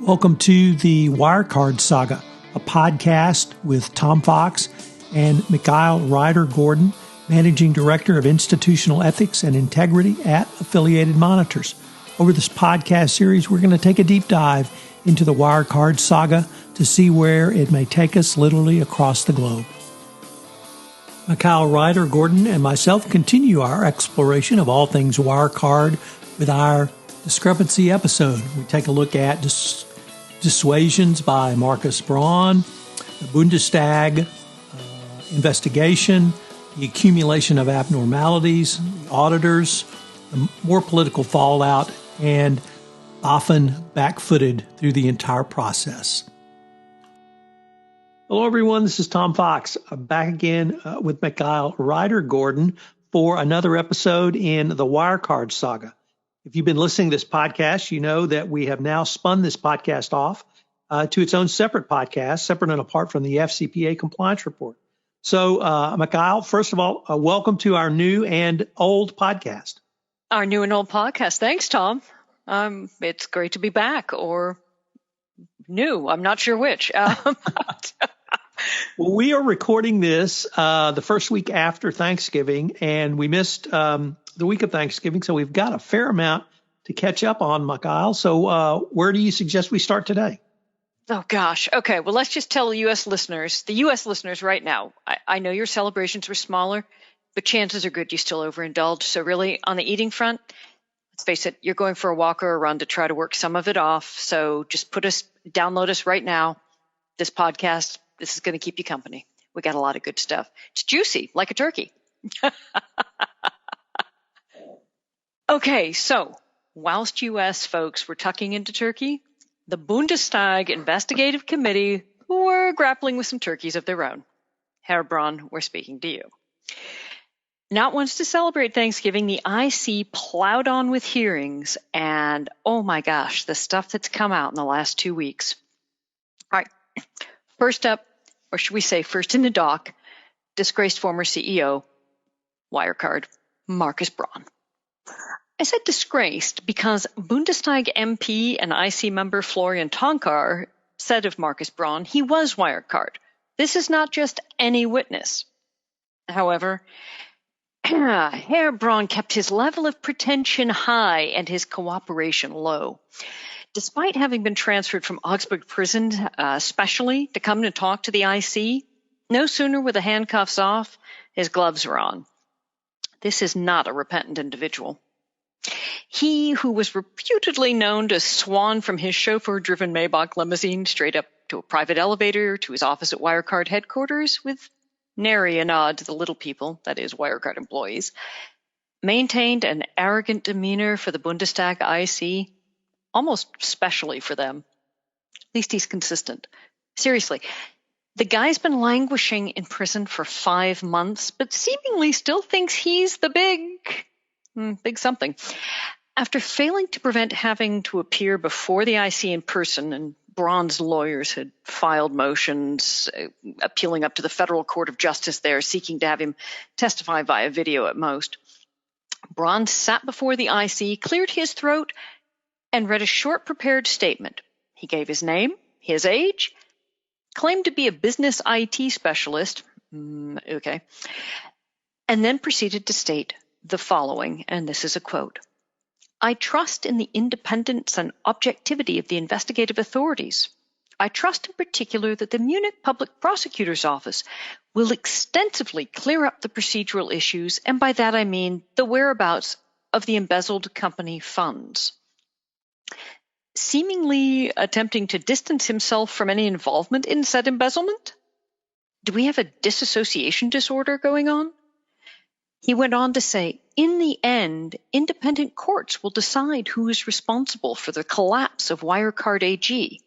Welcome to the Wirecard Saga, a podcast with Tom Fox and Mikhail Ryder-Gordon, Managing Director of Institutional Ethics and Integrity at Affiliated Monitors. Over this podcast series, we're going to take a deep dive into the Wirecard Saga to see where it may take us literally across the globe. Mikhail Ryder-Gordon and myself continue our exploration of all things Wirecard with our Discrepancy episode. We take a look at dissuasions by Markus Braun, the Bundestag investigation, the accumulation of abnormalities, the auditors, the more political fallout, and often back-footed through the entire process. Hello, everyone. This is Tom Fox. I'm back again with Mikhail Ryder-Gordon for another episode in the Wirecard Saga. If you've been listening to this podcast, you know that we have now spun this podcast off to its own separate podcast, separate and apart from the FCPA compliance report. So, Mikhail, first of all, welcome to our new and old podcast. Our new and old podcast. Thanks, Tom. It's great to be back, or new. I'm not sure which. Well, we are recording this the first week after Thanksgiving, and we missed the week of Thanksgiving, so we've got a fair amount to catch up on, Mikhail. So where do you suggest we start today? Oh, gosh. Okay, well, let's just tell the U.S. listeners right now, I know your celebrations were smaller, but chances are good you still overindulge. So really, on the eating front, let's face it, you're going for a walk or a run to try to work some of it off. So just download us right now. This podcast, this is going to keep you company. We got a lot of good stuff. It's juicy, like a turkey. Okay, so whilst U.S. folks were tucking into turkey, the Bundestag Investigative Committee were grappling with some turkeys of their own. Herr Braun, we're speaking to you. Not once to celebrate Thanksgiving, the IC plowed on with hearings, and oh my gosh, the stuff that's come out in the last 2 weeks. All right, first up, or should we say first in the dock, disgraced former CEO, Wirecard, Markus Braun. I said disgraced because Bundestag MP and IC member Florian Tonkar said of Markus Braun he was Wirecard. This is not just any witness. However, Herr Braun kept his level of pretension high and his cooperation low. Despite having been transferred from Augsburg prison specially to come and talk to the IC, no sooner were the handcuffs off, his gloves were on. This is not a repentant individual. He, who was reputedly known to swan from his chauffeur-driven Maybach limousine straight up to a private elevator to his office at Wirecard headquarters with nary a nod to the little people, that is, Wirecard employees, maintained an arrogant demeanor for the Bundestag IC, almost specially for them. At least he's consistent. Seriously, the guy's been languishing in prison for 5 months, but seemingly still thinks he's the big something. After failing to prevent having to appear before the IC in person, and Braun's lawyers had filed motions appealing up to the Federal Court of Justice there, seeking to have him testify via video at most, Braun sat before the IC, cleared his throat, and read a short prepared statement. He gave his name, his age, claimed to be a business IT specialist, okay, and then proceeded to state the following, and this is a quote. I trust in the independence and objectivity of the investigative authorities. I trust in particular that the Munich Public Prosecutor's Office will extensively clear up the procedural issues, and by that I mean the whereabouts of the embezzled company funds. Seemingly attempting to distance himself from any involvement in said embezzlement? Do we have a disassociation disorder going on? He went on to say, in the end, independent courts will decide who is responsible for the collapse of Wirecard AG.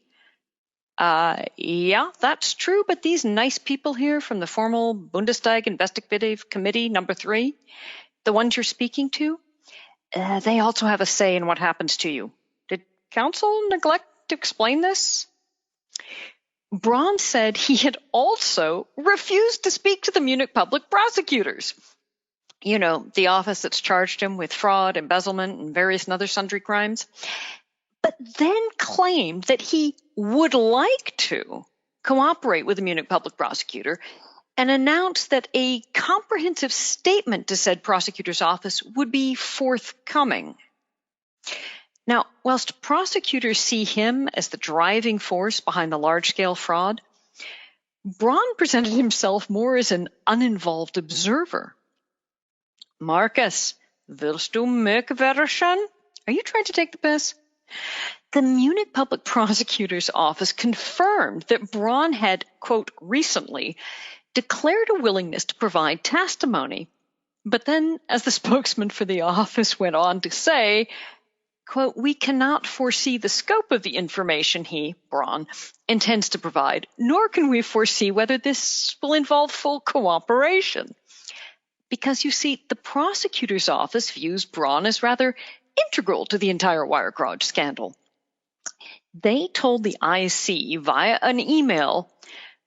Yeah, that's true, but these nice people here from the formal Bundestag Investigative Committee number 3, the ones you're speaking to, they also have a say in what happens to you. Did counsel neglect to explain this? Braun said he had also refused to speak to the Munich public prosecutors. You know, the office that's charged him with fraud, embezzlement, and various other sundry crimes. but then claimed that he would like to cooperate with the Munich public prosecutor and announced that a comprehensive statement to said prosecutor's office would be forthcoming. Now, whilst prosecutors see him as the driving force behind the large-scale fraud, Braun presented himself more as an uninvolved observer. Marcus, willst du mich verarschen? Are you trying to take the piss? The Munich public prosecutor's office confirmed that Braun had, quote, recently declared a willingness to provide testimony. But then, as the spokesman for the office went on to say, quote, we cannot foresee the scope of the information he, Braun, intends to provide, nor can we foresee whether this will involve full cooperation. Because, you see, the prosecutor's office views Braun as rather integral to the entire Wirecard scandal. They told the IC via an email,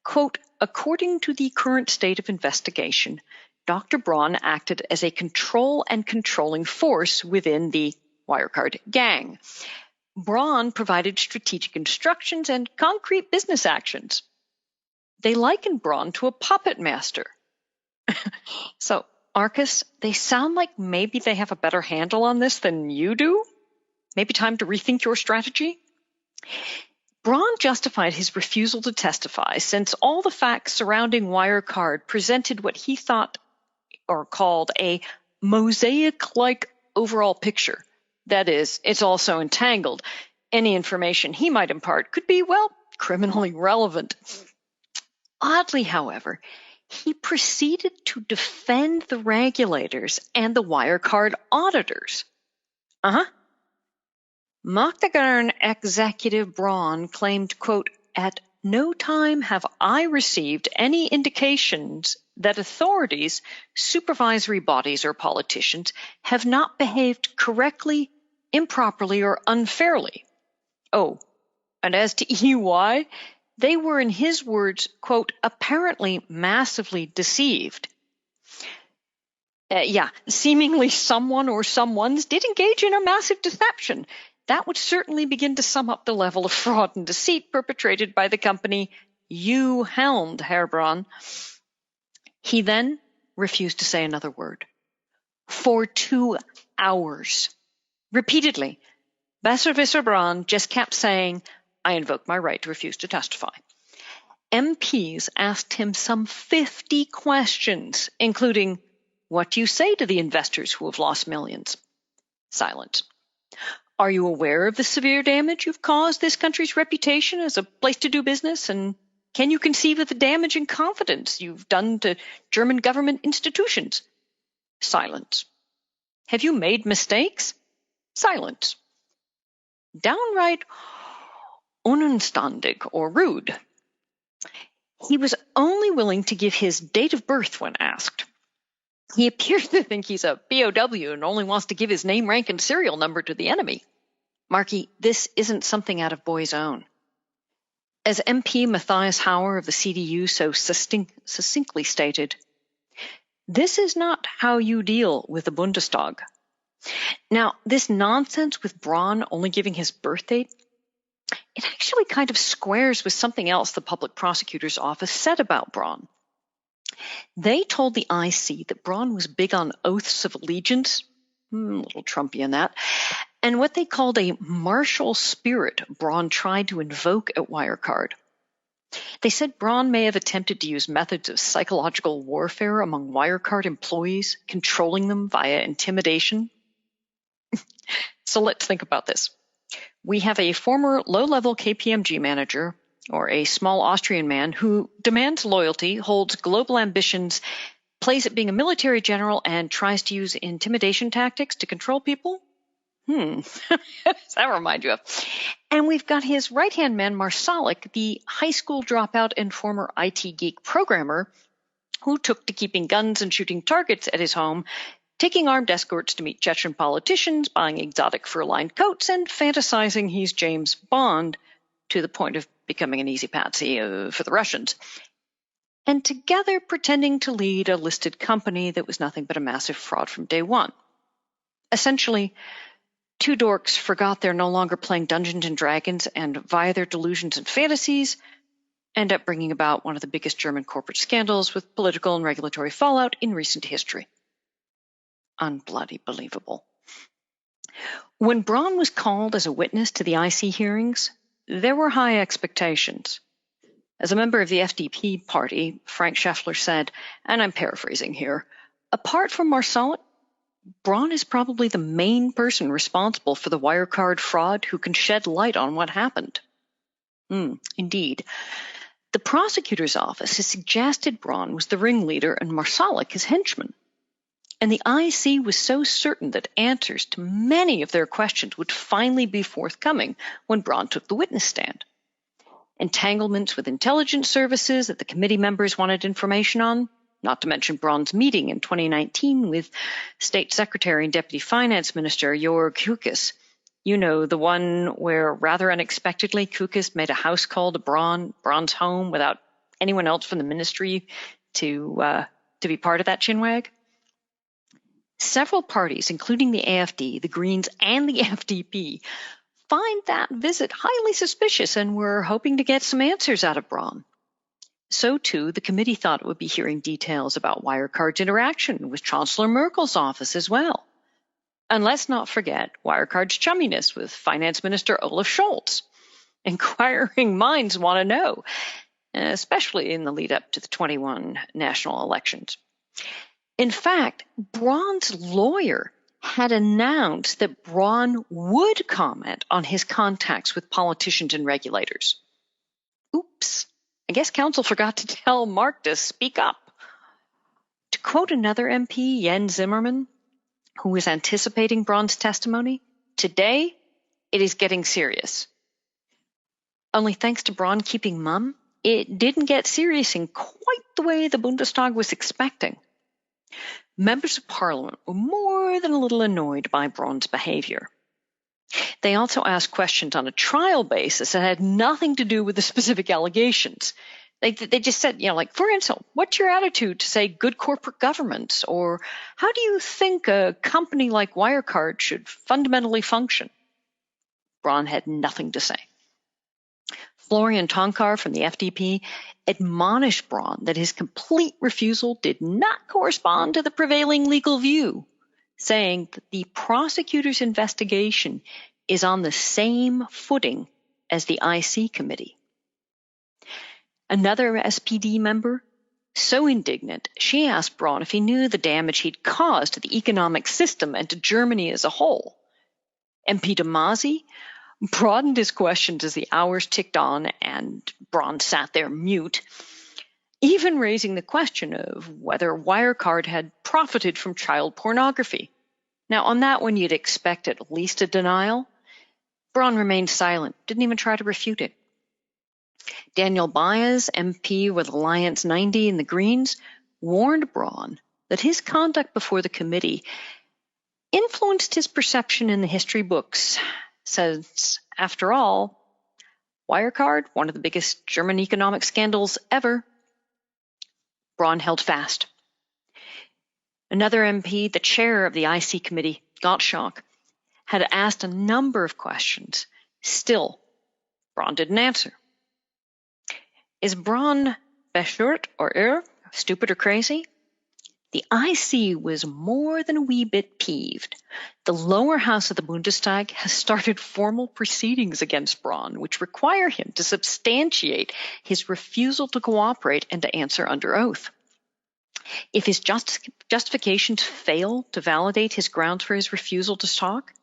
quote, according to the current state of investigation, Dr. Braun acted as a control and controlling force within the Wirecard gang. Braun provided strategic instructions and concrete business actions. They likened Braun to a puppet master. So, Marcus, they sound like maybe they have a better handle on this than you do? Maybe time to rethink your strategy? Braun justified his refusal to testify since all the facts surrounding Wirecard presented what he thought or called a mosaic-like overall picture. That is, it's all so entangled. Any information he might impart could be, well, criminally relevant. Oddly, however, he proceeded to defend the regulators and the Wirecard auditors. Magdagern executive Braun claimed, quote, at no time have I received any indications that authorities, supervisory bodies, or politicians have not behaved correctly, improperly, or unfairly. Oh, and as to EY, they were, in his words, quote, apparently massively deceived. Seemingly someone or someones did engage in a massive deception. That would certainly begin to sum up the level of fraud and deceit perpetrated by the company you helmed, Herr Braun. He then refused to say another word. For 2 hours. Repeatedly, Besserwisser Braun just kept saying, I invoke my right to refuse to testify. MPs asked him some 50 questions, including, what do you say to the investors who have lost millions? Silence. Are you aware of the severe damage you've caused this country's reputation as a place to do business? And can you conceive of the damage and confidence you've done to German government institutions? Silence. Have you made mistakes? Silence. Downright unanständig or rude. He was only willing to give his date of birth when asked. He appears to think he's a POW and only wants to give his name, rank, and serial number to the enemy. Marky, this isn't something out of Boy's Own. As MP Matthias Hauer of the CDU so succinctly stated, this is not how you deal with the Bundestag. Now, this nonsense with Braun only giving his birth date, it actually kind of squares with something else the public prosecutor's office said about Braun. They told the IC that Braun was big on oaths of allegiance, a little Trumpian that, and what they called a martial spirit Braun tried to invoke at Wirecard. They said Braun may have attempted to use methods of psychological warfare among Wirecard employees, controlling them via intimidation. So let's think about this. We have a former low-level KPMG manager, or a small Austrian man, who demands loyalty, holds global ambitions, plays at being a military general, and tries to use intimidation tactics to control people? Does that remind you of? And we've got his right-hand man, Marsalik, the high school dropout and former IT geek programmer, who took to keeping guns and shooting targets at his home, taking armed escorts to meet Chechen politicians, buying exotic fur-lined coats, and fantasizing he's James Bond to the point of becoming an easy patsy for the Russians. And together pretending to lead a listed company that was nothing but a massive fraud from day one. Essentially, two dorks forgot they're no longer playing Dungeons and Dragons, and via their delusions and fantasies, end up bringing about one of the biggest German corporate scandals with political and regulatory fallout in recent history. Unbloody believable. When Braun was called as a witness to the IC hearings, there were high expectations. As a member of the FDP party, Frank Scheffler said, and I'm paraphrasing here, apart from Marsalek, Braun is probably the main person responsible for the Wirecard fraud who can shed light on what happened. Indeed. The prosecutor's office has suggested Braun was the ringleader and Marsalek his henchman. And the IC was so certain that answers to many of their questions would finally be forthcoming when Braun took the witness stand. Entanglements with intelligence services that the committee members wanted information on, not to mention Braun's meeting in 2019 with State Secretary and Deputy Finance Minister Jörg Kukis. You know, the one where rather unexpectedly Kukis made a house call to Braun's home without anyone else from the ministry to be part of that chinwag. Several parties, including the AfD, the Greens, and the FDP, find that visit highly suspicious and were hoping to get some answers out of Braun. So, too, the committee thought it would be hearing details about Wirecard's interaction with Chancellor Merkel's office as well. And let's not forget Wirecard's chumminess with Finance Minister Olaf Scholz. Inquiring minds want to know, especially in the lead up to the 21 national elections. In fact, Braun's lawyer had announced that Braun would comment on his contacts with politicians and regulators. Oops, I guess counsel forgot to tell Mark to speak up. To quote another MP, Jens Zimmermann, who was anticipating Braun's testimony, today it is getting serious. Only thanks to Braun keeping mum, it didn't get serious in quite the way the Bundestag was expecting. Members of Parliament were more than a little annoyed by Braun's behavior. They also asked questions on a trial basis that had nothing to do with the specific allegations. They just said, for instance, what's your attitude to, say, good corporate governance? Or how do you think a company like Wirecard should fundamentally function? Braun had nothing to say. Florian Tonkar from the FDP admonished Braun that his complete refusal did not correspond to the prevailing legal view, saying that the prosecutor's investigation is on the same footing as the IC committee. Another SPD member, so indignant, she asked Braun if he knew the damage he'd caused to the economic system and to Germany as a whole. MP Damasi broadened his questions as the hours ticked on and Braun sat there mute, even raising the question of whether Wirecard had profited from child pornography. Now, on that one, you'd expect at least a denial. Braun remained silent, didn't even try to refute it. Daniel Baez, MP with Alliance 90 and the Greens, warned Braun that his conduct before the committee influenced his perception in the history books, since, after all, Wirecard, one of the biggest German economic scandals ever. Braun held fast. Another MP, the chair of the IC committee, Gottschalk, had asked a number of questions. Still, Braun didn't answer. Is Braun bescheuert or stupid or crazy? The IC was more than a wee bit peeved. The lower house of the Bundestag has started formal proceedings against Braun, which require him to substantiate his refusal to cooperate and to answer under oath. If his justifications fail to validate his grounds for his refusal to talk,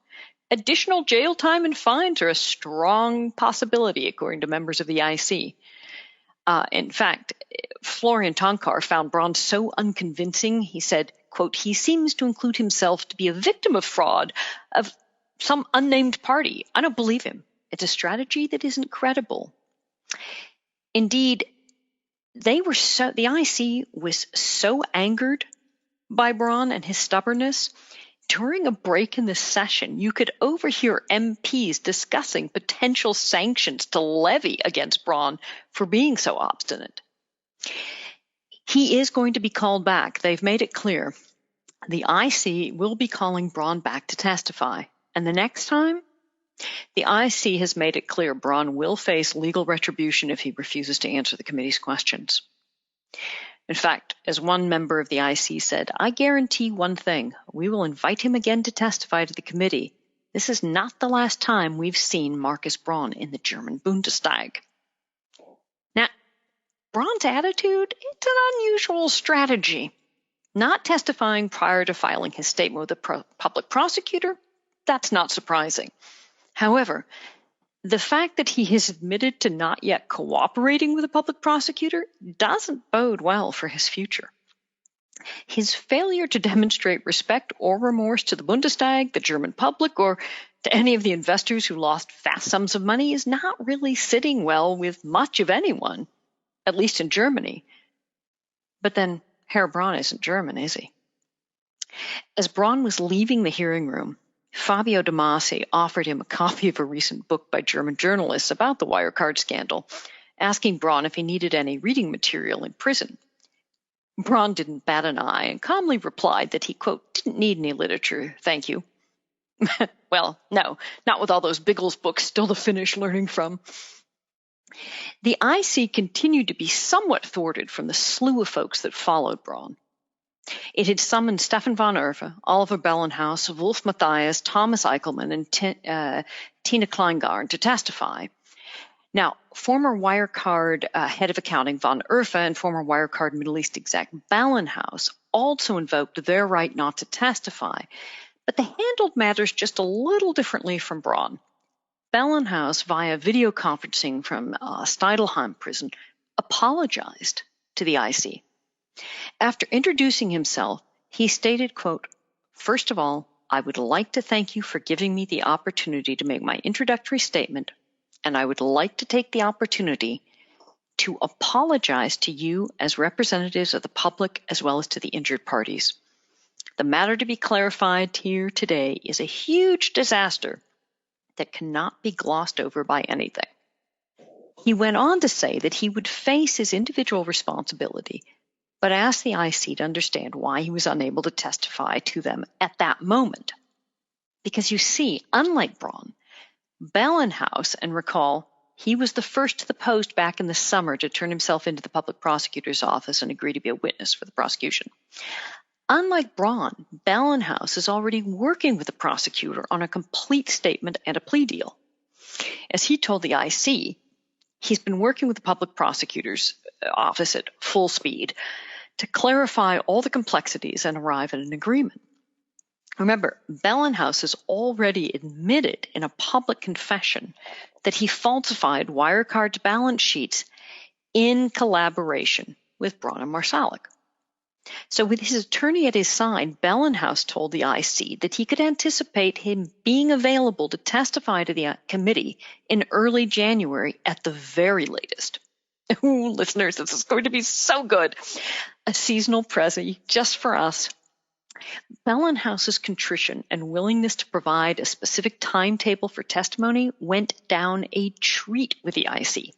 additional jail time and fines are a strong possibility, according to members of the IC. In fact, Florian Tonkar found Braun so unconvincing, he said, quote, he seems to include himself to be a victim of fraud of some unnamed party. I don't believe him. It's a strategy that isn't credible. Indeed, the IC was so angered by Braun and his stubbornness. During a break in the session, you could overhear MPs discussing potential sanctions to levy against Braun for being so obstinate. He is going to be called back. They've made it clear. The IC will be calling Braun back to testify, And the next time, the IC has made it clear Braun will face legal retribution if he refuses to answer the committee's questions. In fact, as one member of the IC said, "I guarantee one thing, we will invite him again to testify to the committee. This is not the last time we've seen Markus Braun in the German Bundestag." Now, Braun's attitude, it's an unusual strategy. Not testifying prior to filing his statement with the public prosecutor, that's not surprising. However, the fact that he has admitted to not yet cooperating with a public prosecutor doesn't bode well for his future. His failure to demonstrate respect or remorse to the Bundestag, the German public, or to any of the investors who lost vast sums of money is not really sitting well with much of anyone, at least in Germany. But then Herr Braun isn't German, is he? As Braun was leaving the hearing room, Fabio De Masi offered him a copy of a recent book by German journalists about the Wirecard scandal, asking Braun if he needed any reading material in prison. Braun didn't bat an eye and calmly replied that he, quote, "didn't need any literature, thank you." Well, no, not with all those Biggles books still to finish learning from. The IC continued to be somewhat thwarted from the slew of folks that followed Braun. It had summoned Stefan von Erffa, Oliver Bellenhaus, Wolf Matthias, Thomas Eichelmann, and Tina Kleingarn to testify. Now, former Wirecard head of accounting von Erffa and former Wirecard Middle East exec Bellenhaus also invoked their right not to testify, but they handled matters just a little differently from Braun. Bellenhaus, via video conferencing from Steidelheim prison, apologized to the IC. After introducing himself, he stated, quote, "First of all, I would like to thank you for giving me the opportunity to make my introductory statement, and I would like to take the opportunity to apologize to you as representatives of the public as well as to the injured parties. The matter to be clarified here today is a huge disaster that cannot be glossed over by anything." He went on to say that he would face his individual responsibility, but asked the IC to understand why he was unable to testify to them at that moment. Because you see, unlike Braun, Bellenhaus, and recall, he was the first to the post back in the summer to turn himself into the public prosecutor's office and agree to be a witness for the prosecution. Unlike Braun, Bellenhaus is already working with the prosecutor on a complete statement and a plea deal. As he told the IC, he's been working with the public prosecutor's office at full speed to clarify all the complexities and arrive at an agreement. Remember, Bellenhaus has already admitted in a public confession that he falsified Wirecard's balance sheets in collaboration with Braun and Marsalek. So with his attorney at his side, Bellenhaus told the IC that he could anticipate him being available to testify to the committee in early January at the very latest. Ooh, listeners, this is going to be so good. A seasonal prezi just for us. Bellenhaus's contrition and willingness to provide a specific timetable for testimony went down a treat with the IC.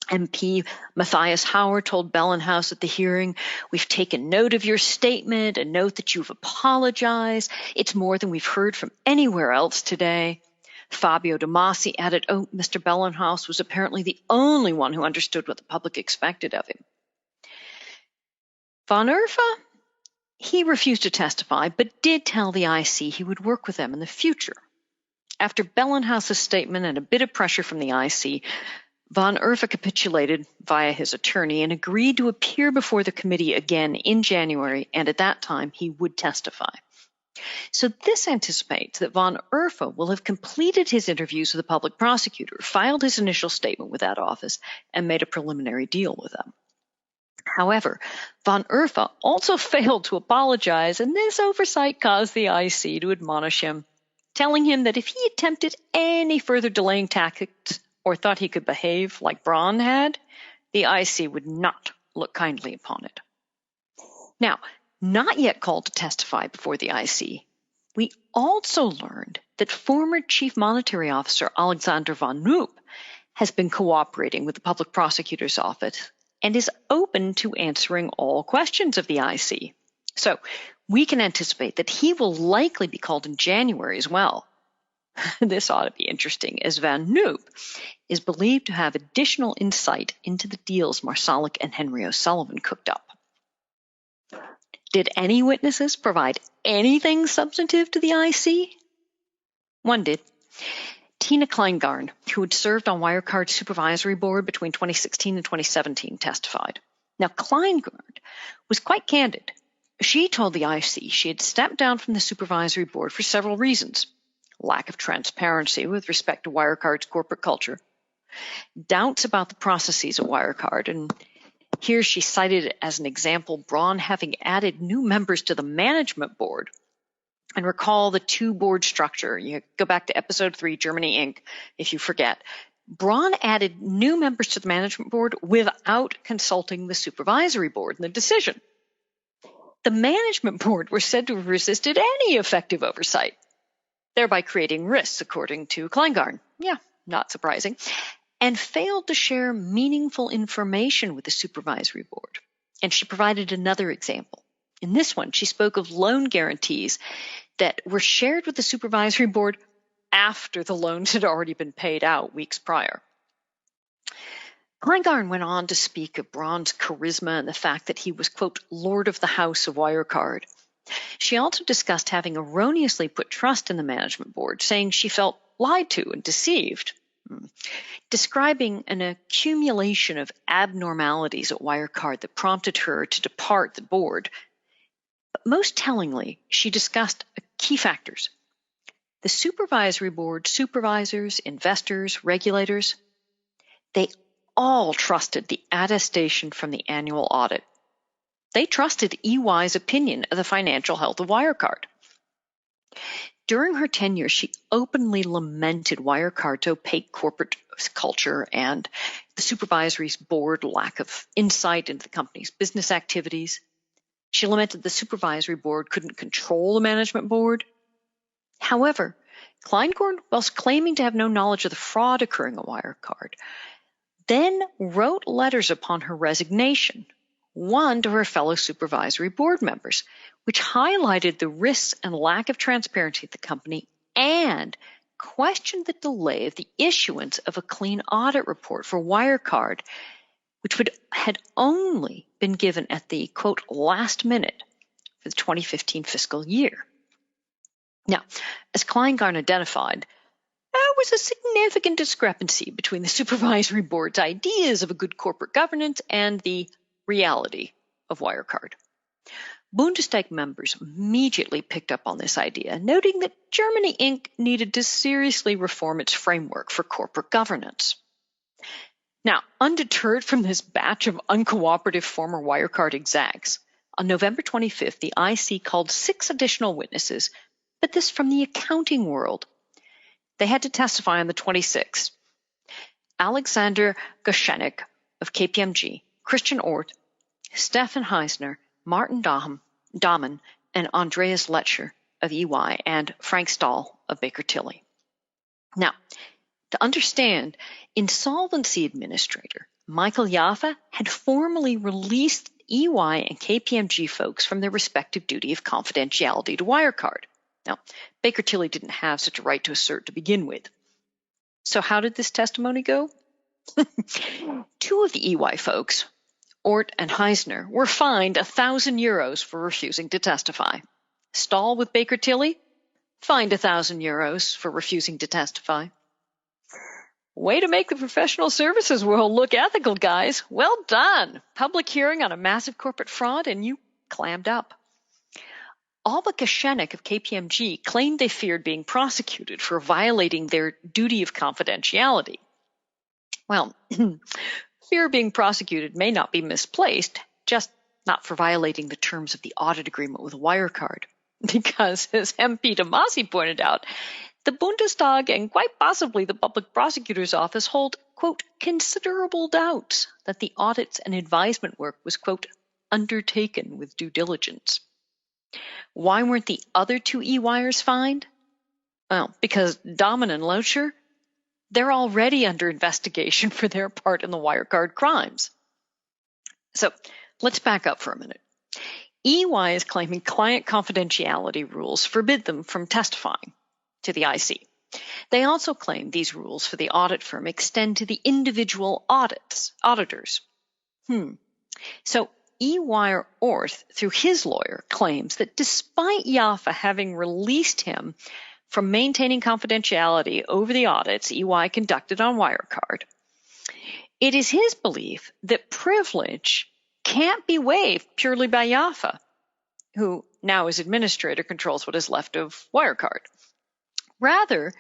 MP Matthias Hauer told Bellenhaus at the hearing, "We've taken note of your statement and note that you've apologized. It's more than we've heard from anywhere else today." Fabio De Masi added, "Oh, Mr. Bellenhaus was apparently the only one who understood what the public expected of him." Von Erffa, he refused to testify, but did tell the IC he would work with them in the future. After Bellenhaus's statement and a bit of pressure from the IC, von Erffa capitulated via his attorney and agreed to appear before the committee again in January, and at that time he would testify. So this anticipates that von Erffa will have completed his interviews with the public prosecutor, filed his initial statement with that office, and made a preliminary deal with them. However, von Erffa also failed to apologize, and this oversight caused the IC to admonish him, telling him that if he attempted any further delaying tactics or thought he could behave like Braun had, the IC would not look kindly upon it. Now, not yet called to testify before the IC, we also learned that former Chief Monetary Officer Alexander von Knoop has been cooperating with the Public Prosecutor's Office and is open to answering all questions of the IC. So we can anticipate that he will likely be called in January as well. This ought to be interesting, as Van Noop is believed to have additional insight into the deals Marsalic and Henry O'Sullivan cooked up. Did any witnesses provide anything substantive to the IC? One did. Tina Kleingarn, who had served on Wirecard's supervisory board between 2016 and 2017, testified. Now, Kleingarn was quite candid. She told the IC she had stepped down from the supervisory board for several reasons: lack of transparency with respect to Wirecard's corporate culture, doubts about the processes at Wirecard, and here she cited it as an example Braun having added new members to the management board. And recall the two-board structure. You go back to episode 3, Germany Inc., if you forget. Braun added new members to the management board without consulting the supervisory board in the decision. The management board were said to have resisted any effective oversight, thereby creating risks, according to Kleingarn. Yeah, not surprising. And failed to share meaningful information with the supervisory board. And she provided another example. In this one, she spoke of loan guarantees that were shared with the supervisory board after the loans had already been paid out weeks prior. Kleingarn went on to speak of Braun's charisma and the fact that he was, quote, Lord of the House of Wirecard. She also discussed having erroneously put trust in the management board, saying she felt lied to and deceived, describing an accumulation of abnormalities at Wirecard that prompted her to depart the board. But most tellingly, she discussed key factors. The supervisory board, supervisors, investors, regulators, they all trusted the attestation from the annual audit. They trusted EY's opinion of the financial health of Wirecard. During her tenure, she openly lamented Wirecard's opaque corporate culture and the supervisory board lack of insight into the company's business activities. She lamented the supervisory board couldn't control the management board. However, Kleingarn, whilst claiming to have no knowledge of the fraud occurring at Wirecard, then wrote letters upon her resignation, one to her fellow supervisory board members, which highlighted the risks and lack of transparency at the company and questioned the delay of the issuance of a clean audit report for Wirecard, which had only been given at the, quote, last minute for the 2015 fiscal year. Now, as Kleingarn identified, there was a significant discrepancy between the supervisory board's ideas of a good corporate governance and the reality of Wirecard. Bundestag members immediately picked up on this idea, noting that Germany Inc. needed to seriously reform its framework for corporate governance. Now, undeterred from this batch of uncooperative former Wirecard execs, on November 25th, the IC called 6 additional witnesses, but this from the accounting world. They had to testify on the 26th. Alexander Goshenik of KPMG, Christian Ort, Stefan Heisner, Martin Dahmen, and Andreas Letscher of EY, and Frank Stahl of Baker Tilly. Now, to understand, insolvency administrator Michael Jaffa had formally released EY and KPMG folks from their respective duty of confidentiality to Wirecard. Now, Baker Tilly didn't have such a right to assert to begin with. So how did this testimony go? 2 of the EY folks, Ort and Heisner, were fined €1,000 for refusing to testify. Stahl with Baker Tilly, fined €1,000 for refusing to testify. Way to make the professional services world look ethical, guys. Well done. Public hearing on a massive corporate fraud, and you clammed up. Alba Kashenik of KPMG claimed they feared being prosecuted for violating their duty of confidentiality. Well, fear of being prosecuted may not be misplaced, just not for violating the terms of the audit agreement with Wirecard. Because, as MP Tomasi pointed out, the Bundestag and quite possibly the Public Prosecutor's Office hold, quote, considerable doubts that the audits and advisement work was, quote, undertaken with due diligence. Why weren't the other 2 EYers fined? Well, because Dahmen and Loescher, they're already under investigation for their part in the Wirecard crimes. So let's back up for a minute. EY is claiming client confidentiality rules forbid them from testifying to the IC. They also claim these rules for the audit firm extend to the individual auditors. So EY Orth, through his lawyer, claims that despite Jaffa having released him from maintaining confidentiality over the audits EY conducted on Wirecard, it is his belief that privilege can't be waived purely by Jaffa, who now as administrator controls what is left of Wirecard. Rather,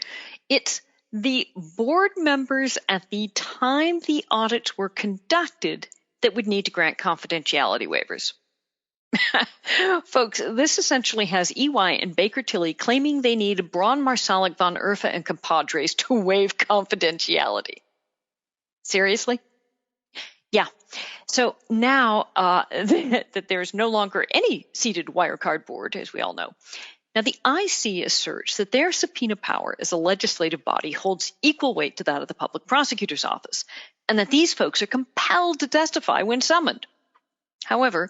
it's the board members at the time the audits were conducted that would need to grant confidentiality waivers. Folks, this essentially has EY and Baker Tilly claiming they need Braun, Marsalik, von Urfa, and compadres to waive confidentiality. Seriously? Yeah. So now that there's no longer any seated Wirecard board, as we all know. Now, the IC asserts that their subpoena power as a legislative body holds equal weight to that of the public prosecutor's office, and that these folks are compelled to testify when summoned. However,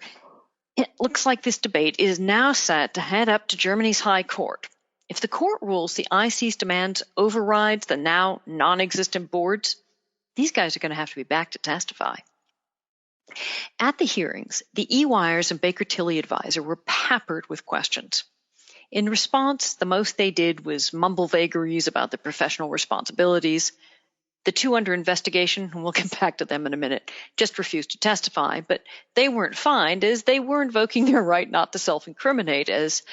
it looks like this debate is now set to head up to Germany's High Court. If the court rules the IC's demands overrides the now non-existent boards, these guys are going to have to be back to testify. At the hearings, the EYers and Baker Tilly advisor were peppered with questions. In response, the most they did was mumble vagaries about their professional responsibilities. The two under investigation, and we'll get back to them in a minute, just refused to testify, but they weren't fined as they were invoking their right not to self-incriminate as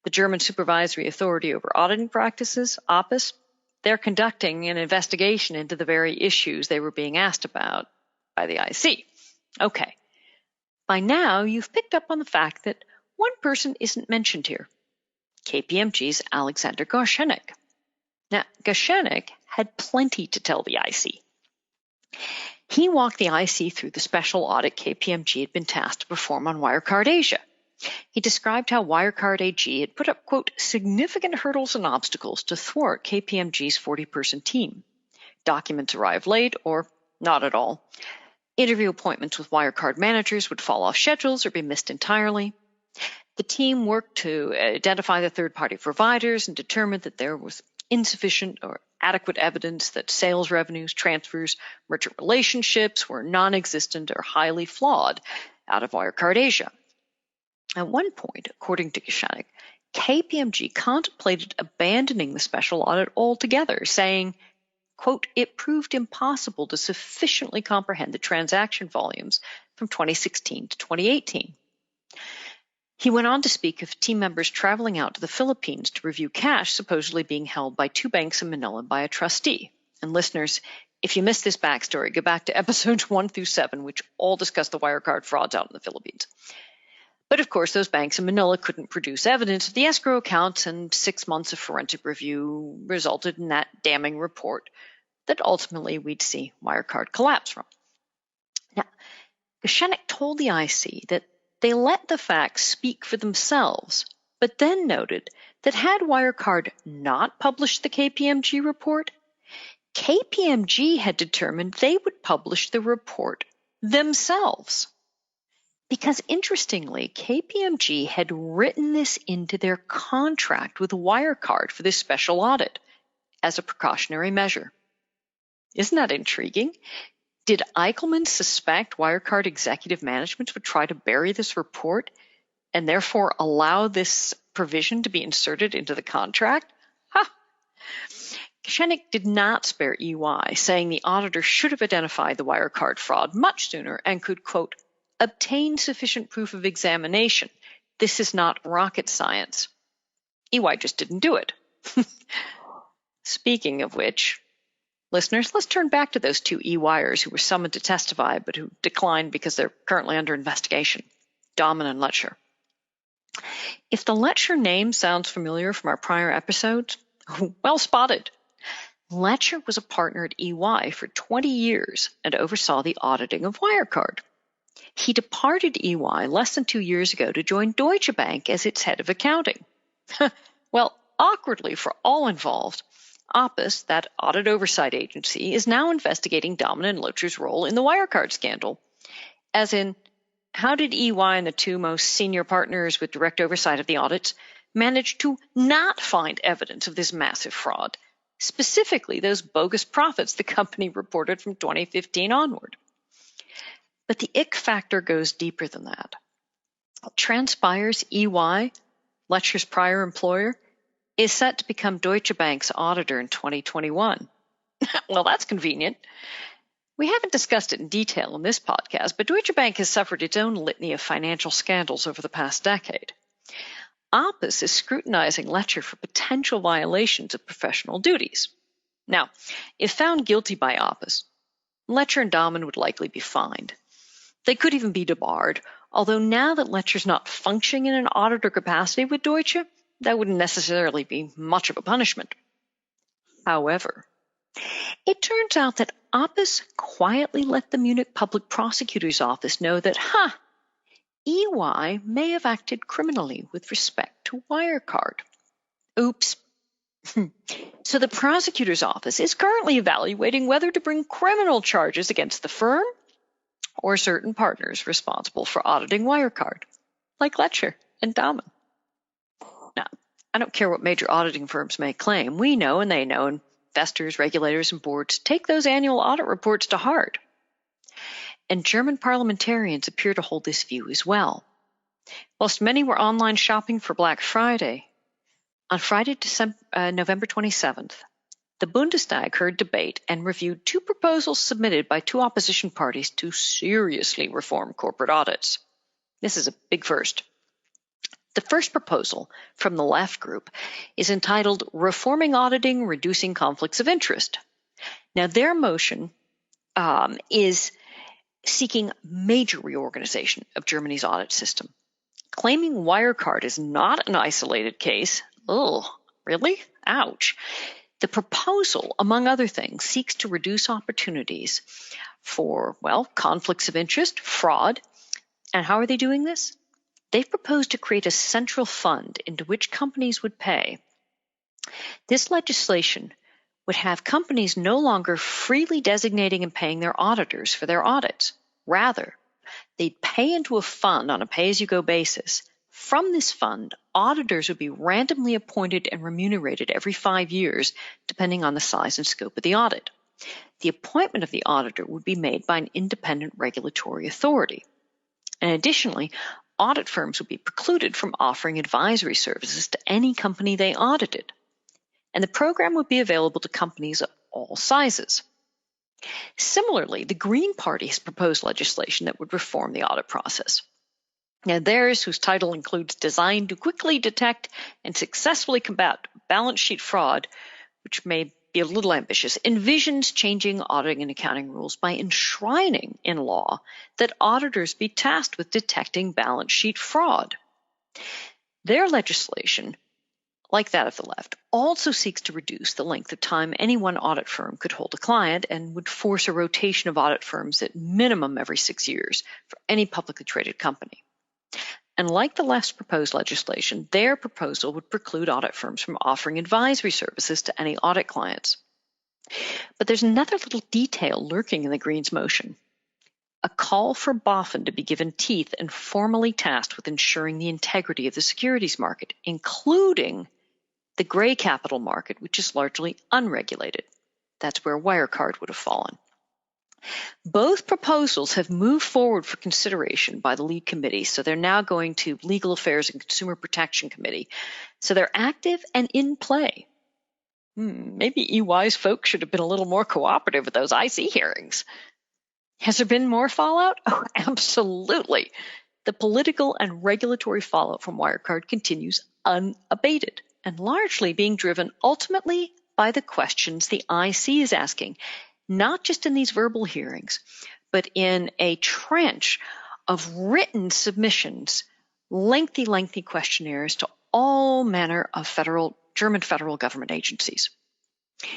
the German Supervisory Authority over Auditing Practices, APAS. They're conducting an investigation into the very issues they were being asked about by the IC. Okay. By now, you've picked up on the fact that one person isn't mentioned here. KPMG's Alexander Goshenik. Now, Goshenik had plenty to tell the IC. He walked the IC through the special audit KPMG had been tasked to perform on Wirecard Asia. He described how Wirecard AG had put up, quote, significant hurdles and obstacles to thwart KPMG's 40-person team. Documents arrived late or not at all. Interview appointments with Wirecard managers would fall off schedules or be missed entirely. The team worked to identify the third-party providers and determined that there was insufficient or adequate evidence that sales revenues, transfers, merchant relationships were non-existent or highly flawed out of Wirecard Asia. At one point, according to Goshenik, KPMG contemplated abandoning the special audit altogether, saying, quote, it proved impossible to sufficiently comprehend the transaction volumes from 2016 to 2018. He went on to speak of team members traveling out to the Philippines to review cash supposedly being held by two banks in Manila by a trustee. And listeners, if you missed this backstory, go back to episodes 1 through 7, which all discuss the Wirecard frauds out in the Philippines. But of course, those banks in Manila couldn't produce evidence of the escrow accounts, and 6 months of forensic review resulted in that damning report that ultimately we'd see Wirecard collapse from. Now, Goshenik told the IC that they let the facts speak for themselves, but then noted that had Wirecard not published the KPMG report, KPMG had determined they would publish the report themselves. Because interestingly, KPMG had written this into their contract with Wirecard for this special audit as a precautionary measure. Isn't that intriguing? Did Eichelman suspect Wirecard executive management would try to bury this report and therefore allow this provision to be inserted into the contract? Goshenik did not spare EY, saying the auditor should have identified the Wirecard fraud much sooner and could, quote, obtain sufficient proof of examination. This is not rocket science. EY just didn't do it. Speaking of which, listeners, let's turn back to those two EYers who were summoned to testify but who declined because they're currently under investigation, Dahman and Letcher. If the Letcher name sounds familiar from our prior episodes, well spotted. Letcher was a partner at EY for 20 years and oversaw the auditing of Wirecard. He departed EY less than 2 years ago to join Deutsche Bank as its head of accounting. Well, awkwardly for all involved, APAS, that audit oversight agency, is now investigating Dahman and Letcher's role in the Wirecard scandal. As in, how did EY and the two most senior partners with direct oversight of the audits manage to not find evidence of this massive fraud, specifically those bogus profits the company reported from 2015 onward. But the ick factor goes deeper than that. It transpires EY, Letcher's prior employer, is set to become Deutsche Bank's auditor in 2021. Well, that's convenient. We haven't discussed it in detail in this podcast, but Deutsche Bank has suffered its own litany of financial scandals over the past decade. Opus is scrutinizing Letcher for potential violations of professional duties. Now, if found guilty by Opus, Letcher and Dahmen would likely be fined. They could even be debarred, although now that Letcher's not functioning in an auditor capacity with Deutsche, that wouldn't necessarily be much of a punishment. However, it turns out that Opus quietly let the Munich Public Prosecutor's Office know that, EY may have acted criminally with respect to Wirecard. Oops. So the prosecutor's office is currently evaluating whether to bring criminal charges against the firm or certain partners responsible for auditing Wirecard, like Letcher and Dahmen. Now, I don't care what major auditing firms may claim. We know and they know, and investors, regulators, and boards take those annual audit reports to heart. And German parliamentarians appear to hold this view as well. Whilst many were online shopping for Black Friday, on Friday, November 27th, the Bundestag heard debate and reviewed two proposals submitted by two opposition parties to seriously reform corporate audits. This is a big first. The first proposal from the left group is entitled Reforming Auditing, Reducing Conflicts of Interest. Now, their motion is seeking major reorganization of Germany's audit system. Claiming Wirecard is not an isolated case. Oh, really? Ouch. The proposal, among other things, seeks to reduce opportunities for, conflicts of interest, fraud. And how are they doing this? They've proposed to create a central fund into which companies would pay. This legislation would have companies no longer freely designating and paying their auditors for their audits. Rather, they'd pay into a fund on a pay-as-you-go basis. From this fund, auditors would be randomly appointed and remunerated every 5 years, depending on the size and scope of the audit. The appointment of the auditor would be made by an independent regulatory authority. And additionally, audit firms would be precluded from offering advisory services to any company they audited. And the program would be available to companies of all sizes. Similarly, the Green Party has proposed legislation that would reform the audit process. Now, theirs, whose title includes Designed to Quickly Detect and Successfully Combat Balance Sheet Fraud, which may be a little ambitious, envisions changing auditing and accounting rules by enshrining in law that auditors be tasked with detecting balance sheet fraud. Their legislation, like that of the left, also seeks to reduce the length of time any one audit firm could hold a client and would force a rotation of audit firms at minimum every 6 years for any publicly traded company. And like the left's proposed legislation, their proposal would preclude audit firms from offering advisory services to any audit clients. But there's another little detail lurking in the Greens' motion. A call for BaFin to be given teeth and formally tasked with ensuring the integrity of the securities market, including the gray capital market, which is largely unregulated. That's where Wirecard would have fallen. Both proposals have moved forward for consideration by the lead committee, so they're now going to Legal Affairs and Consumer Protection Committee. So they're active and in play. Maybe EY's folks should have been a little more cooperative with those IC hearings. Has there been more fallout? Oh, absolutely. The political and regulatory fallout from Wirecard continues unabated and largely being driven ultimately by the questions the IC is asking, not just in these verbal hearings, but in a trench of written submissions, lengthy questionnaires to all manner of German federal government agencies.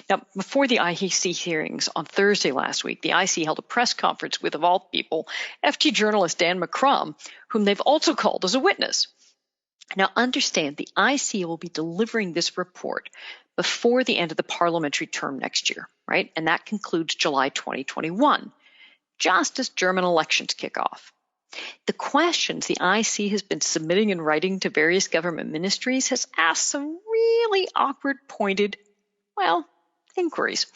Now, before the IC hearings on Thursday last week, the IC held a press conference with, of all people, FT journalist Dan McCrum, whom they've also called as a witness. Now, understand, the IC will be delivering this report before the end of the parliamentary term next year, right? And that concludes July 2021, just as German elections kick off. The questions the IC has been submitting in writing to various government ministries has asked some really awkward, pointed, inquiries.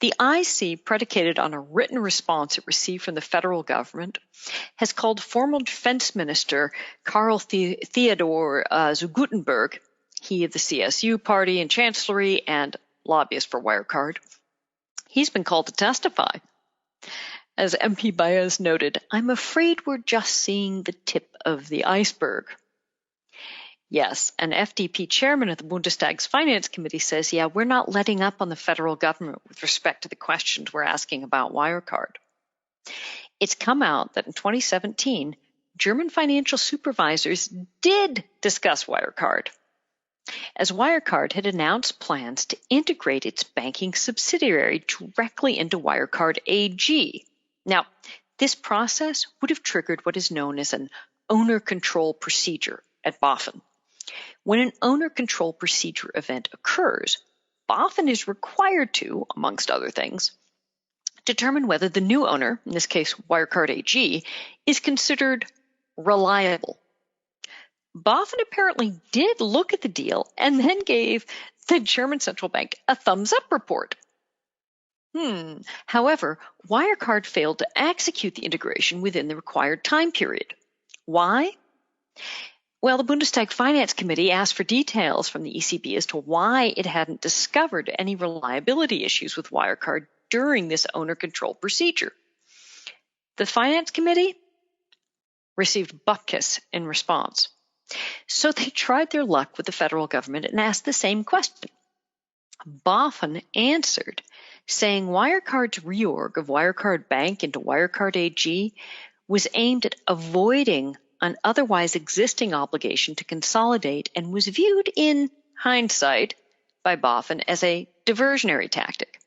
The IC, predicated on a written response it received from the federal government, has called former Defense Minister Karl Theodor zu Guttenberg, he of the CSU party and chancellery and lobbyist for Wirecard. He's been called to testify. As MP Baez noted, "I'm afraid we're just seeing the tip of the iceberg." Yes, an FDP chairman of the Bundestag's Finance Committee says, yeah, we're not letting up on the federal government with respect to the questions we're asking about Wirecard. It's come out that in 2017, German financial supervisors did discuss Wirecard, as Wirecard had announced plans to integrate its banking subsidiary directly into Wirecard AG. Now, this process would have triggered what is known as an owner control procedure at BaFin. When an owner control procedure event occurs, BaFin is required to, amongst other things, determine whether the new owner, in this case Wirecard AG, is considered reliable. BaFin apparently did look at the deal and then gave the German central bank a thumbs-up report. However, Wirecard failed to execute the integration within the required time period. Why? Well, the Bundestag Finance Committee asked for details from the ECB as to why it hadn't discovered any reliability issues with Wirecard during this owner control procedure. The Finance Committee received bupkis in response. So they tried their luck with the federal government and asked the same question. BaFin answered, saying Wirecard's reorg of Wirecard Bank into Wirecard AG was aimed at avoiding an otherwise existing obligation to consolidate and was viewed in hindsight by BaFin as a diversionary tactic.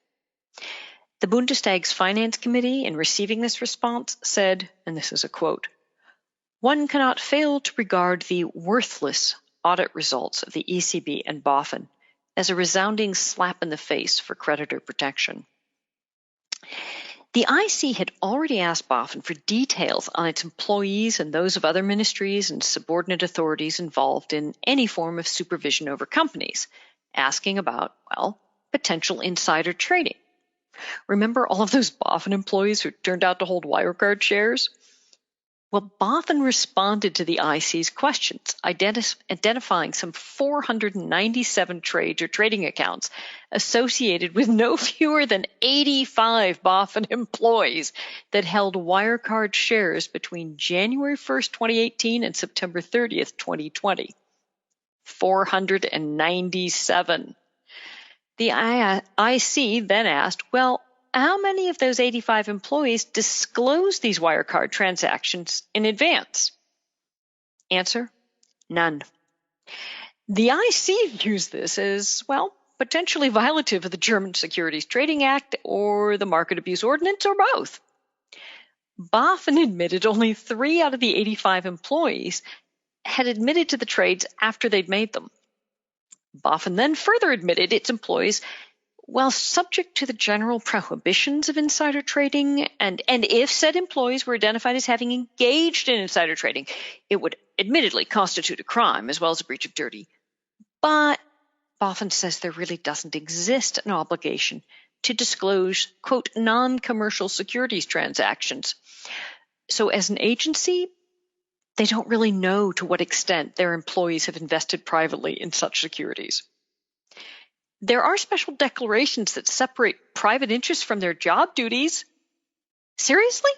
The Bundestag's Finance Committee, in receiving this response, said, and this is a quote, "One cannot fail to regard the worthless audit results of the ECB and BaFin as a resounding slap in the face for creditor protection." The IC had already asked BaFin for details on its employees and those of other ministries and subordinate authorities involved in any form of supervision over companies, asking about, well, potential insider trading. Remember all of those BaFin employees who turned out to hold Wirecard shares? Well, BaFin responded to the IC's questions, identifying some 497 trades or trading accounts associated with no fewer than 85 BaFin employees that held Wirecard shares between January 1st, 2018 and September 30th, 2020. 497. The IC then asked, well, how many of those 85 employees disclosed these Wirecard transactions in advance? Answer, none. The IC views this as, well, potentially violative of the German Securities Trading Act or the Market Abuse Ordinance or both. BaFin admitted only 3 out of the 85 employees had admitted to the trades after they'd made them. BaFin then further admitted its employees, while subject to the general prohibitions of insider trading, and if said employees were identified as having engaged in insider trading, it would admittedly constitute a crime as well as a breach of duty. But BaFin says there really doesn't exist an obligation to disclose, quote, non-commercial securities transactions. So as an agency, they don't really know to what extent their employees have invested privately in such securities. There are special declarations that separate private interests from their job duties. Seriously?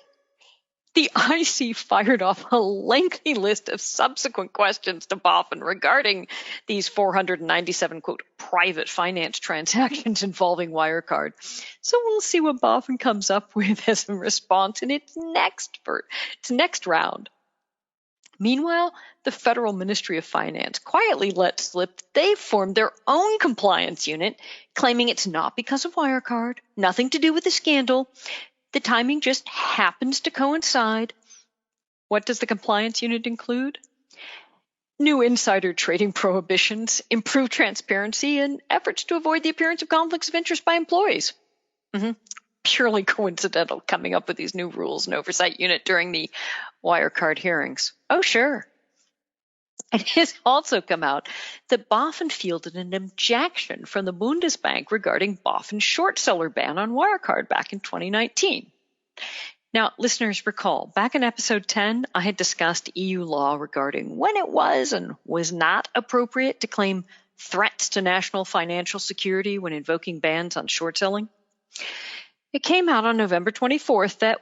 The IC fired off a lengthy list of subsequent questions to BaFin regarding these 497, quote, private finance transactions involving Wirecard. So we'll see what BaFin comes up with as a response in its next round. Meanwhile, the Federal Ministry of Finance quietly let slip that they've formed their own compliance unit, claiming it's not because of Wirecard, nothing to do with the scandal. The timing just happens to coincide. What does the compliance unit include? New insider trading prohibitions, improved transparency, and efforts to avoid the appearance of conflicts of interest by employees. Purely coincidental coming up with these new rules and oversight unit during the Wirecard hearings. Oh, sure. It has also come out that BaFin fielded an objection from the Bundesbank regarding BaFin's short seller ban on Wirecard back in 2019. Now, listeners recall, back in episode 10, I had discussed EU law regarding when it was and was not appropriate to claim threats to national financial security when invoking bans on short selling. It came out on November 24th that,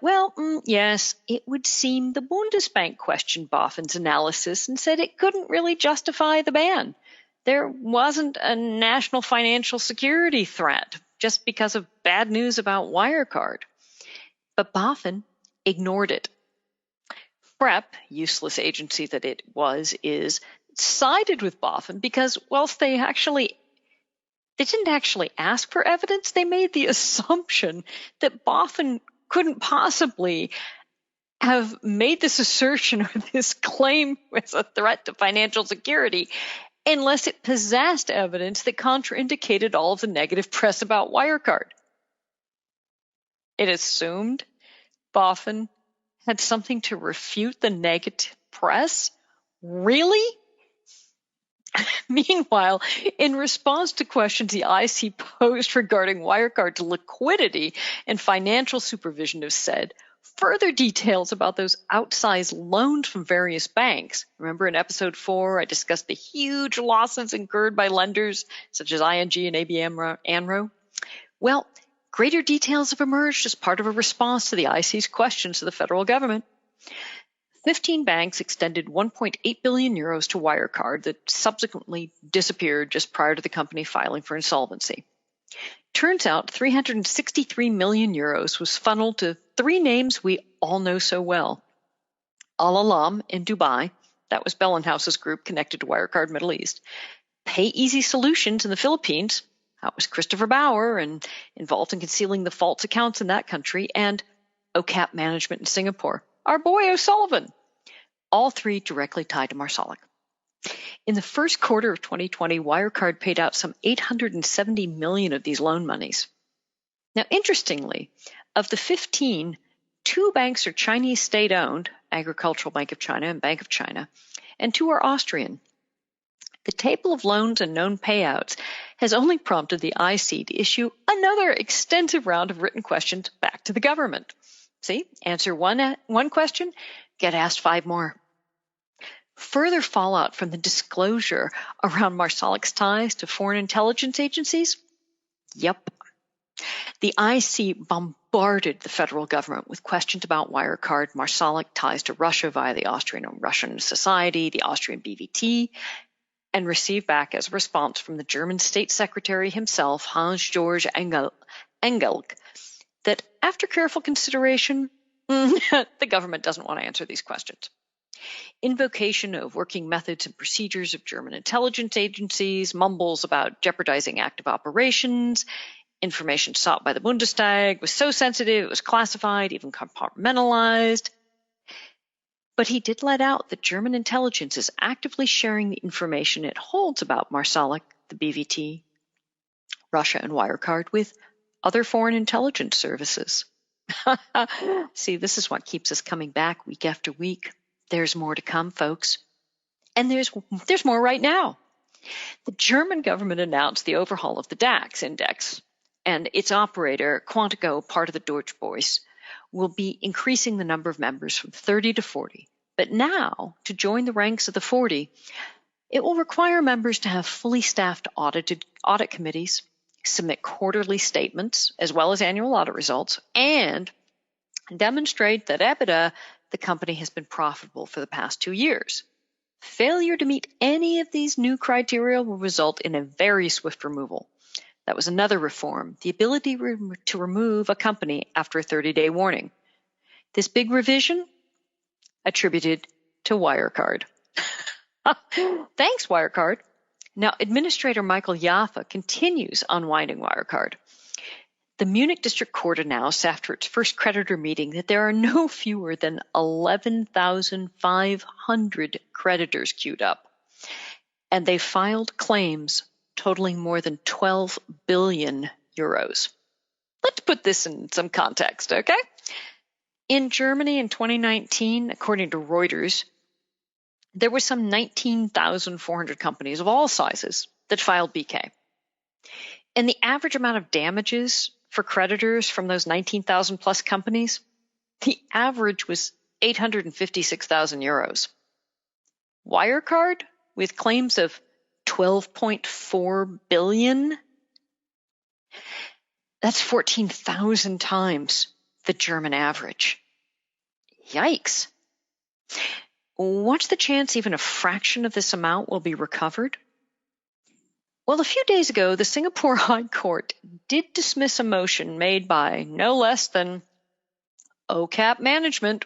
yes, it would seem the Bundesbank questioned BaFin's analysis and said it couldn't really justify the ban. There wasn't a national financial security threat just because of bad news about Wirecard. But BaFin ignored it. PrEP, useless agency that it is, sided with BaFin because whilst they didn't actually ask for evidence, they made the assumption that BaFin couldn't possibly have made this assertion or this claim as a threat to financial security unless it possessed evidence that contraindicated all of the negative press about Wirecard. It assumed BaFin had something to refute the negative press? Really? Meanwhile, in response to questions the IC posed regarding Wirecard's liquidity and financial supervision have said, further details about those outsized loans from various banks. Remember in episode 4, I discussed the huge losses incurred by lenders such as ING and ABN AMRO? Well, greater details have emerged as part of a response to the IC's questions to the federal government. 15 banks extended 1.8 billion euros to Wirecard that subsequently disappeared just prior to the company filing for insolvency. Turns out 363 million euros was funneled to 3 names we all know so well. Al Alam in Dubai, that was Bellenhouse's group connected to Wirecard Middle East. Pay Easy Solutions in the Philippines, that was Christopher Bauer and involved in concealing the false accounts in that country, and OCAP Management in Singapore. Our boy O'Sullivan, all 3 directly tied to Marsalic. In the first quarter of 2020, Wirecard paid out some 870 million of these loan monies. Now, interestingly, of the 15, 2 banks are Chinese state-owned, Agricultural Bank of China and Bank of China, and 2 are Austrian. The table of loans and known payouts has only prompted the IC to issue another extensive round of written questions back to the government. See, answer one question, get asked 5 more. Further fallout from the disclosure around Marsalic's ties to foreign intelligence agencies? Yep. The IC bombarded the federal government with questions about Wirecard, Marsalic ties to Russia via the Austrian and Russian Society, the Austrian BVT, and received back as a response from the German State Secretary himself, Hans-Georg Engelk, that after careful consideration, the government doesn't want to answer these questions. Invocation of working methods and procedures of German intelligence agencies, mumbles about jeopardizing active operations, information sought by the Bundestag was so sensitive it was classified, even compartmentalized. But he did let out that German intelligence is actively sharing the information it holds about Marsalic, the BVT, Russia, and Wirecard with other foreign intelligence services. See, this is what keeps us coming back week after week. There's more to come, folks. And there's more right now. The German government announced the overhaul of the DAX index, and its operator, Quantico, part of the Deutsche Börse, will be increasing the number of members from 30 to 40. But now, to join the ranks of the 40, it will require members to have fully staffed audit committees, submit quarterly statements as well as annual audit results, and demonstrate that EBITDA, the company, has been profitable for the past 2 years. Failure to meet any of these new criteria will result in a very swift removal. That was another reform, the ability to remove a company after a 30-day warning. This big revision attributed to Wirecard. Thanks, Wirecard. Now, Administrator Michael Jaffa continues unwinding Wirecard. The Munich District Court announced after its first creditor meeting that there are no fewer than 11,500 creditors queued up, and they filed claims totaling more than 12 billion euros. Let's put this in some context, okay? In Germany in 2019, according to Reuters, there were some 19,400 companies of all sizes that filed BK. And the average amount of damages for creditors from those 19,000 plus companies, the average was 856,000 euros. Wirecard, with claims of 12.4 billion, that's 14,000 times the German average. Yikes. What's the chance even a fraction of this amount will be recovered? Well, a few days ago, the Singapore High Court did dismiss a motion made by no less than OCAP Management,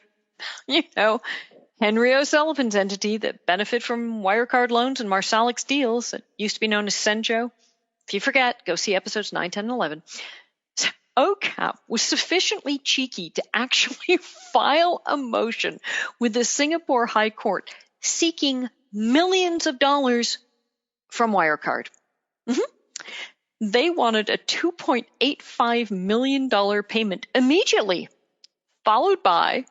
Henry O'Sullivan's entity that benefit from Wirecard loans and Marsalix deals that used to be known as Senjo. If you forget, go see episodes 9, 10, and 11. So OCAP was sufficiently cheeky to actually file a motion with the Singapore High Court seeking millions of dollars from Wirecard. They wanted a $2.85 million payment immediately, followed by,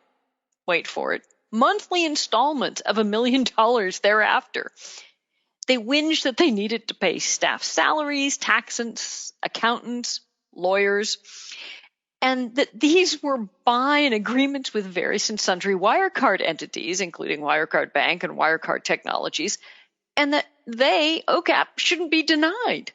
wait for it, monthly installments of $1 million thereafter. They whinged that they needed to pay staff salaries, taxes, accountants, lawyers, and that these were by and agreements with various and sundry Wirecard entities, including Wirecard Bank and Wirecard Technologies, and that they, OCAP, shouldn't be denied.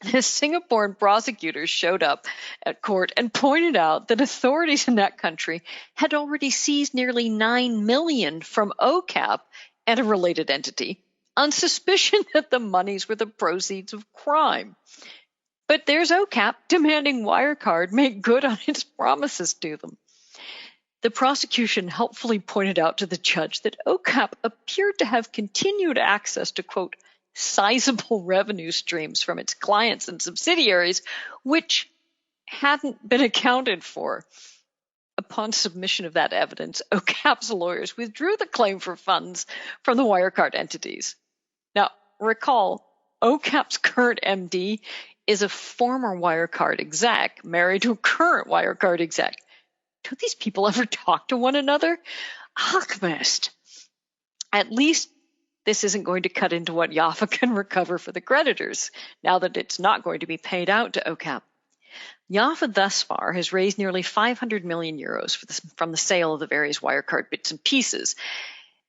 The Singaporean prosecutors showed up at court and pointed out that authorities in that country had already seized nearly $9 million from OCAP and a related entity on suspicion that the monies were the proceeds of crime. But there's OCAP demanding Wirecard make good on its promises to them. The prosecution helpfully pointed out to the judge that OCAP appeared to have continued access to, quote, sizable revenue streams from its clients and subsidiaries, which hadn't been accounted for. Upon submission of that evidence, OCAP's lawyers withdrew the claim for funds from the Wirecard entities. Now, recall, OCAP's current MD is a former Wirecard exec married to a current Wirecard exec. Don't these people ever talk to one another? Alchemist. At least this isn't going to cut into what Jaffa can recover for the creditors, now that it's not going to be paid out to OCAP. Jaffa thus far has raised nearly 500 million euros from the sale of the various Wirecard bits and pieces,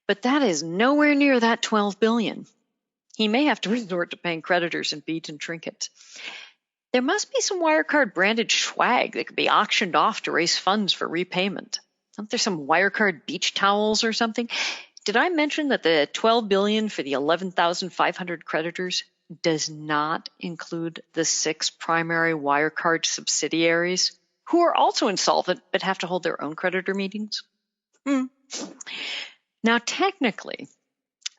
but that is nowhere near that 12 billion. He may have to resort to paying creditors in beads and trinkets. There must be some Wirecard branded swag that could be auctioned off to raise funds for repayment. Aren't there some Wirecard beach towels or something? Did I mention that the 12 billion for the 11,500 creditors does not include the 6 primary Wirecard subsidiaries who are also insolvent but have to hold their own creditor meetings? Now, technically,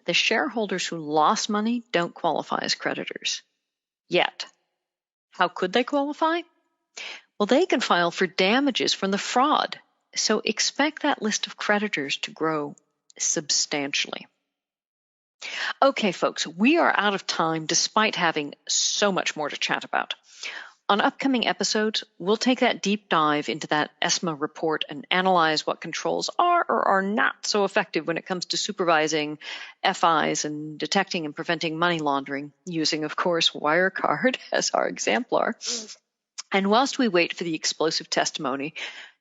the shareholders who lost money don't qualify as creditors yet. How could they qualify? Well, they can file for damages from the fraud, so expect that list of creditors to grow substantially. Okay, folks, we are out of time despite having so much more to chat about. On upcoming episodes, we'll take that deep dive into that ESMA report and analyze what controls are or are not so effective when it comes to supervising FIs and detecting and preventing money laundering, using, of course, Wirecard as our exemplar. And whilst we wait for the explosive testimony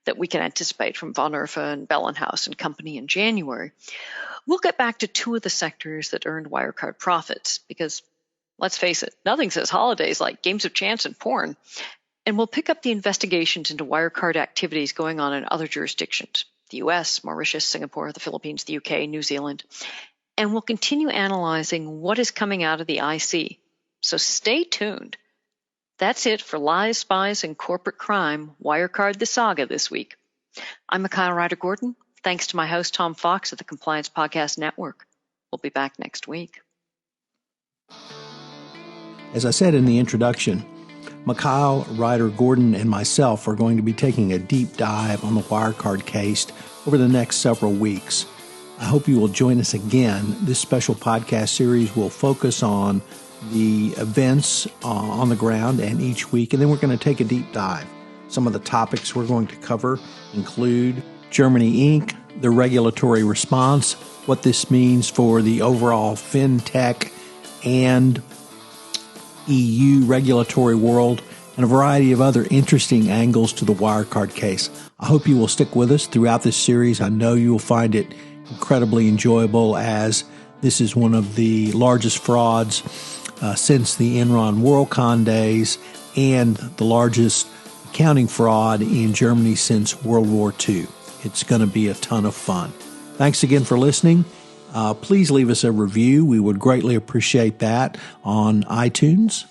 that we can anticipate from Von Erfa and Bellenhaus and company in January, we'll get back to 2 of the sectors that earned Wirecard profits because, let's face it, nothing says holidays like games of chance and porn. And we'll pick up the investigations into Wirecard activities going on in other jurisdictions, the US, Mauritius, Singapore, the Philippines, the UK, New Zealand. And we'll continue analyzing what is coming out of the IC. So stay tuned. That's it for Lies, Spies, and Corporate Crime, Wirecard the Saga this week. I'm Mikhail Ryder-Gordon. Thanks to my host, Tom Fox of the Compliance Podcast Network. We'll be back next week. As I said in the introduction, Mikhail Ryder-Gordon and myself are going to be taking a deep dive on the Wirecard case over the next several weeks. I hope you will join us again. This special podcast series will focus on the events on the ground and each week, and then we're going to take a deep dive. Some of the topics we're going to cover include Germany Inc., the regulatory response, what this means for the overall fintech and EU regulatory world, and a variety of other interesting angles to the Wirecard case. I hope you will stick with us throughout this series. I know you will find it incredibly enjoyable, as this is one of the largest frauds since the Enron WorldCon days, and the largest accounting fraud in Germany since World War II. It's going to be a ton of fun. Thanks again for listening. Please leave us a review. We would greatly appreciate that on iTunes.